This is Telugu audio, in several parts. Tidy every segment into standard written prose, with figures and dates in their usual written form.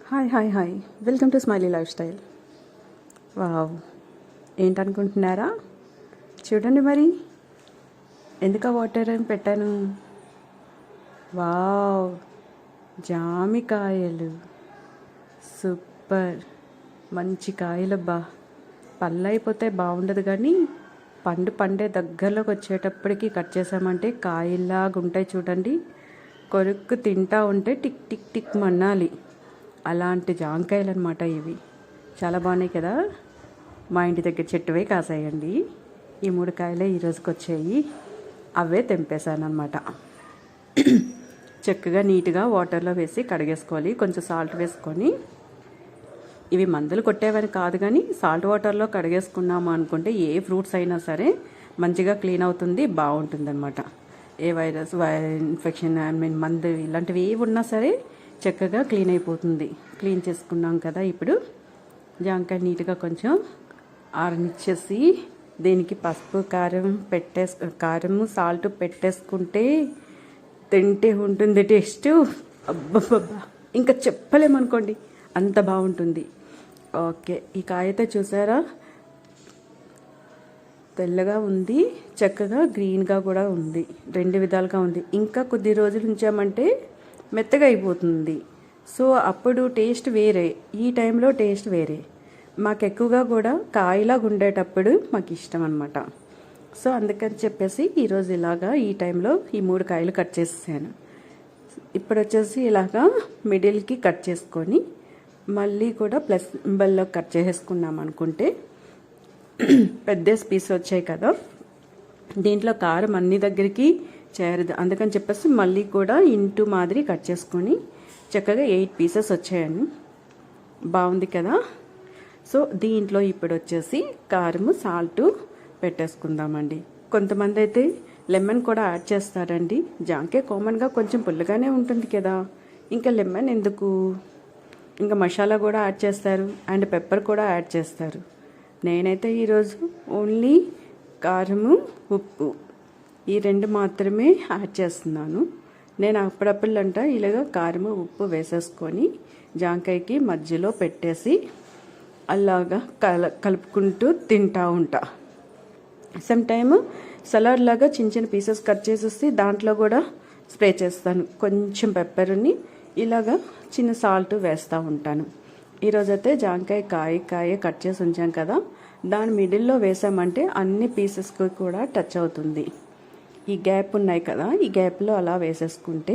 Hi hi hi welcome to smiley life style. Wow, ఏంటనుకుంటున్నారా? చూడండి మరి, ఎందుకు వాటర్ అని పెట్టాను. వావ్, జామికాయలు సూపర్, మంచి కాయలబ్బా. పళ్ళు అయిపోతే బాగుండదు, కానీ పండే దగ్గరలోకి వచ్చేటప్పటికి కట్ చేసామంటే కాయల్లాగా ఉంటాయి. చూడండి, కొరుక్కు తింటా ఉంటే టిక్ టిక్ టిక్ మన్నాలి. అలాంటి జాంకాయలు అనమాట ఇవి. చాలా బాగున్నాయి కదా. మా ఇంటి దగ్గర చెట్టువే కాసాయండి. ఈ 3 కాయలే ఈ రోజుకి వచ్చాయి. అవే తెంపేశాను అనమాట. చక్కగా నీట్గా వాటర్లో వేసి కడిగేసుకోవాలి. కొంచెం సాల్ట్ వేసుకొని, ఇవి మందులు కొట్టేవని కాదు, కానీ సాల్ట్ వాటర్లో కడిగేసుకున్నాము అనుకుంటే ఏ ఫ్రూట్స్ అయినా సరే మంచిగా క్లీన్ అవుతుంది, బాగుంటుంది అనమాట. ఏ వైరస్ ఇన్ఫెక్షన్ మందు ఇలాంటివి ఏవి ఉన్నా సరే చక్కగా క్లీన్ అయిపోతుంది. క్లీన్ చేసుకున్నాం కదా. ఇప్పుడు జాంకాయ నీట్గా కొంచెం ఆరనిచ్చేసి దీనికి పసుపు కారము సాల్ట్ పెట్టేసుకుంటే తింటే ఉంటుంది టేస్ట్. అబ్బబ్బబ్బా, ఇంకా చెప్పలేమనుకోండి, అంత బాగుంటుంది. ఓకే, ఈ కాయ అయితే చూసారా, తెల్లగా ఉంది, చక్కగా గ్రీన్గా కూడా ఉంది, 2 విధాలుగా ఉంది. ఇంకా కొద్ది రోజులు ఉంచామంటే మెత్తగా అయిపోతుంది. సో అప్పుడు టేస్ట్ వేరే, ఈ టైంలో టేస్ట్ వేరే. మాకు ఎక్కువగా కూడా కాయలాగా ఉండేటప్పుడు మాకు ఇష్టం అనమాట. సో అందుకని చెప్పేసి ఈరోజు ఇలాగా ఈ టైంలో ఈ 3 కాయలు కట్ చేసేసాను. ఇప్పుడు వచ్చేసి ఇలాగా మిడిల్కి కట్ చేసుకొని మళ్ళీ కూడా ప్లస్ సింబల్లో కట్ చేసేసుకున్నాం అనుకుంటే పెద్ద పీస్ వచ్చాయి కదా. దీంట్లో కారం అన్ని దగ్గరికి చేరదు, అందుకని చెప్పేసి మళ్ళీ కూడా ఇంటూ మాదిరి కట్ చేసుకొని చక్కగా 8 పీసెస్ వచ్చాయండి. బాగుంది కదా. సో దీంట్లో ఇప్పుడు వచ్చేసి కారము సాల్ట్ పెట్టేసుకుందామండి. కొంతమంది అయితే లెమన్ కూడా యాడ్ చేస్తారండి. జాంకాయ కామన్గా కొంచెం పుల్లగానే ఉంటుంది కదా, ఇంకా లెమన్ ఎందుకు. ఇంకా మసాలా కూడా యాడ్ చేస్తారు అండ్ పెప్పర్ కూడా యాడ్ చేస్తారు. నేనైతే ఈరోజు ఓన్లీ కారము ఉప్పు ఈ 2 మాత్రమే యాడ్ చేస్తున్నాను. నేను అప్పుడప్పుడంట ఇలాగ కారము ఉప్పు వేసేసుకొని జాంకాయకి మధ్యలో పెట్టేసి అలాగా కలుపుకుంటూ తింటూ ఉంటా. సమ్ టైమ్ సలాడ్ లాగా చిన్న పీసెస్ కట్ చేసేసి దాంట్లో కూడా స్ప్రే చేస్తాను. కొంచెం పెప్పర్ని ఇలాగా చిన్న సాల్ట్ వేస్తూ ఉంటాను. ఈరోజైతే జాంకాయ కాయ కట్ చేసి ఉంచాం కదా, దాని మిడిల్లో వేసామంటే అన్ని పీసెస్కి కూడా టచ్ అవుతుంది. ఈ గ్యాప్ ఉన్నాయి కదా, ఈ గ్యాప్లో అలా వేసేసుకుంటే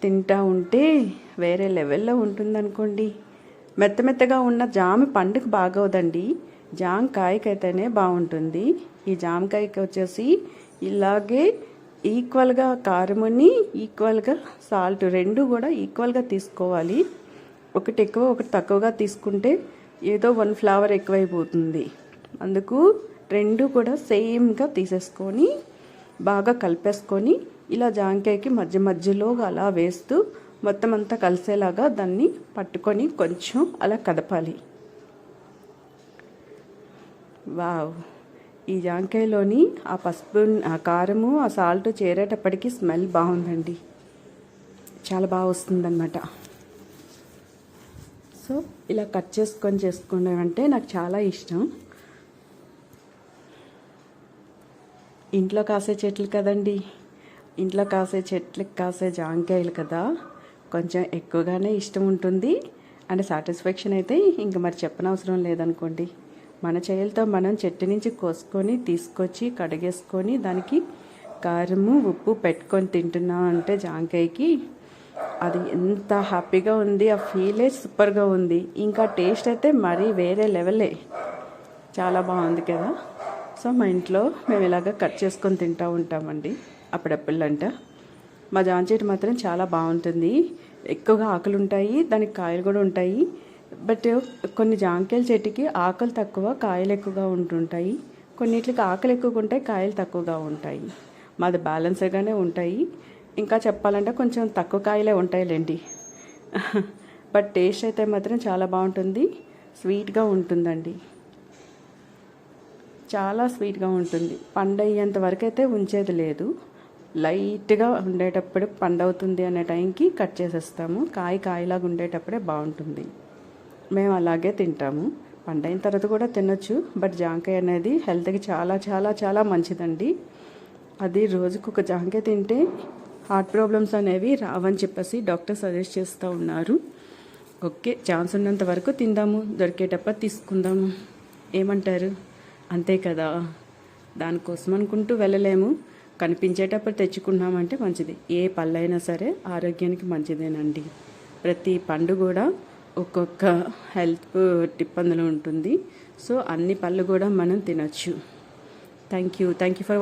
తింటా ఉంటే వేరే లెవెల్లో ఉంటుందనుకోండి. మెత్తగా ఉన్న జామ పండుగ బాగోదండి, జామకాయకైతేనే బాగుంటుంది. ఈ జామకాయకి వచ్చేసి ఇలాగే ఈక్వల్గా కారముని ఈక్వల్గా సాల్ట్ 2 కూడా ఈక్వల్గా తీసుకోవాలి. ఒకటి ఎక్కువ ఒకటి తక్కువగా తీసుకుంటే ఏదో 1 ఫ్లేవర్ ఎక్కువైపోతుంది. అందుకు 2 కూడా సేమ్గా తీసేసుకొని బాగా కలిపేసుకొని ఇలా జాంకాయకి మధ్యలో అలా వేస్తూ మొత్తం అంతా కలిసేలాగా దాన్ని పట్టుకొని కొంచెం అలా కదపాలి. వావ్, ఈ జాంకాయలోని ఆ పసుపు ఆ కారము ఆ సాల్ట్ చేరేటప్పటికి స్మెల్ బాగుందండి, చాలా బాగా వస్తుందన్నమాట. సో ఇలా కట్ చేసుకున్నామంటే నాకు చాలా ఇష్టం. ఇంట్లో కాసే చెట్లు కదండి, ఇంట్లో కాసే చెట్లకి కాసే జాంకాయలు కదా, కొంచెం ఎక్కువగానే ఇష్టం ఉంటుంది. అండ్ సాటిస్ఫాక్షన్ అయితే ఇంక మరి చెప్పనవసరం లేదనుకోండి. మన చేతులతో మనం చెట్టు నుంచి కోసుకొని తీసుకొచ్చి కడిగేసుకొని దానికి కారము ఉప్పు పెట్టుకొని తింటున్నాం అంటే జాంకాయకి అది ఎంత హ్యాపీగా ఉంది, ఆ ఫీలే సూపర్గా ఉంది. ఇంకా టేస్ట్ అయితే మరీ వేరే లెవెలే, చాలా బాగుంది కదా. సో మా ఇంట్లో మేము ఇలాగ కట్ చేసుకొని తింటూ ఉంటామండి అప్పుడప్పుడంట. మా జామ చెట్టు మాత్రం చాలా బాగుంటుంది, ఎక్కువగా ఆకులు ఉంటాయి, దానికి కాయలు కూడా ఉంటాయి. బట్ కొన్ని జాంకాయల చెట్టుకి ఆకులు తక్కువ కాయలు ఎక్కువగా ఉంటుంటాయి, కొన్నిటికి ఆకులు ఎక్కువగా ఉంటాయి కాయలు తక్కువగా ఉంటాయి. మాది బ్యాలెన్స్గానే ఉంటాయి. ఇంకా చెప్పాలంటే కొంచెం తక్కువ కాయలే ఉంటాయిలేండి. బట్ టేస్ట్ అయితే మాత్రం చాలా బాగుంటుంది, స్వీట్గా ఉంటుందండి, చాలా స్వీట్గా ఉంటుంది. పండయ్యేంత వరకు అయితే ఉంచేది లేదు, లైట్గా ఉండేటప్పుడు పండవుతుంది అనే టైంకి కట్ చేసేస్తాము. కాయలాగా ఉండేటప్పుడే బాగుంటుంది. మేము అలాగే తింటాము. పండైన తర్వాత కూడా తినొచ్చు. బట్ జాంకాయ అనేది హెల్త్కి చాలా చాలా చాలా మంచిదండి. అది రోజుకు ఒక జాంకాయ తింటే హార్ట్ ప్రాబ్లమ్స్ అనేవి రావని చెప్పేసి డాక్టర్ సజెస్ట్ చేస్తూ ఉన్నారు. ఓకే, ఛాన్స్ ఉన్నంత వరకు తిందాము, దొరికేటప్పుడు తీసుకుందాము. ఏమంటారు? అంతే కదా. దానికోసం అనుకుంటూ వెళ్ళలేము. కనిపించేటప్పుడు తెచ్చుకున్నామంటే మంచిది. ఏ పళ్ళైనా సరే ఆరోగ్యానికి మంచిదేనండి. ప్రతి పండు కూడా ఒక్కొక్క హెల్త్ టిప్ అందులో ఉంటుంది. సో అన్ని పళ్ళు కూడా మనం తినొచ్చు. Thank you for